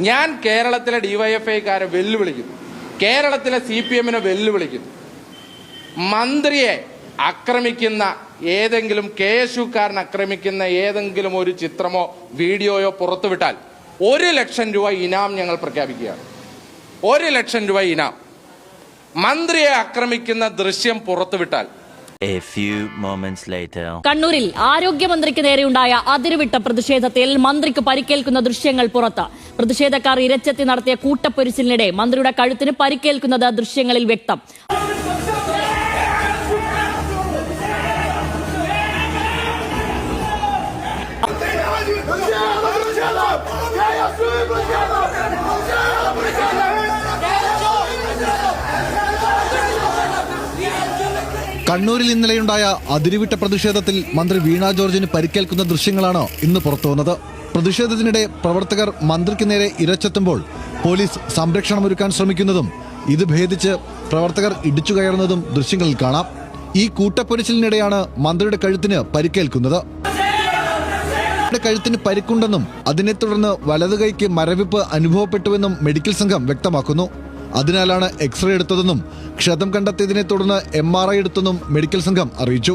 ഞാൻ കേരളത്തിലെ ഡിവൈഎഫ്ഐക്കാരെ വെല്ലുവിളിക്കുന്നു, കേരളത്തിലെ CPM-നെ വെല്ലുവിളിക്കുന്നു. മന്ത്രിയെ ആക്രമിക്കുന്ന ഏതെങ്കിലും KSUക്കാരൻ ആക്രമിക്കുന്ന ഏതെങ്കിലും ഒരു ചിത്രമോ വീഡിയോയോ പുറത്തുവിട്ടാൽ 1 ലക്ഷം രൂപ ഇനാം ഞങ്ങൾ പ്രഖ്യാപിക്കുകയാണ്. 1 ലക്ഷം രൂപ ഇനാം. മന്ത്രിയെ ആക്രമിക്കുന്ന ദൃശ്യം പുറത്തുവിട്ടാൽ. A few moments later. കണ്ണൂരിൽ ആരോഗ്യമന്ത്രിക്ക് നേരെയുണ്ടായ അതിരുവിട്ട പ്രതിഷേധത്തിൽ മന്ത്രിക്ക് പരിക്കേൽക്കുന്ന ദൃശ്യങ്ങൾ പുറത്ത്. പ്രതിഷേധക്കാർ ഇരച്ചെത്തി നടത്തിയ കൂട്ടപ്പൊരിച്ചിലിനിടെ മന്ത്രിയുടെ കഴുത്തിന് പരിക്കേൽക്കുന്നത് ദൃശ്യങ്ങളിൽ വ്യക്തം. കണ്ണൂരിൽ ഇന്നലെയുണ്ടായ അതിരുവിട്ട പ്രതിഷേധത്തിൽ മന്ത്രി വീണ ജോർജിന് പരിക്കേൽക്കുന്ന ദൃശ്യങ്ങളാണ് ഇന്ന് പുറത്തുവന്നത്. പ്രതിഷേധത്തിനിടെ പ്രവർത്തകർ മന്ത്രിക്ക് നേരെ ഇരച്ചെത്തുമ്പോൾ പോലീസ് സംരക്ഷണമൊരുക്കാൻ ശ്രമിക്കുന്നതും ഇത് ഭേദിച്ച് പ്രവർത്തകർ ഇടിച്ചു കയറുന്നതും ദൃശ്യങ്ങളിൽ കാണാം. ഈ കൂട്ടപ്പൊരിച്ചിലിനിടെയാണ് മന്ത്രിയുടെ കഴുത്തിന് പരിക്കേൽക്കുന്നത്. കഴുത്തിന് പരിക്കുണ്ടെന്നും അതിനെ തുടർന്ന് വലതുകൈക്ക് മരവിപ്പ് അനുഭവപ്പെട്ടുവെന്നും മെഡിക്കൽ സംഘം വ്യക്തമാക്കുന്നു. അതിനാലാണ് എക്സ്റേ എടുത്തതെന്നും ക്ഷതം കണ്ടെത്തിയതിനെ തുടർന്ന് MRI എടുത്തെന്നും മെഡിക്കൽ സംഘം അറിയിച്ചു.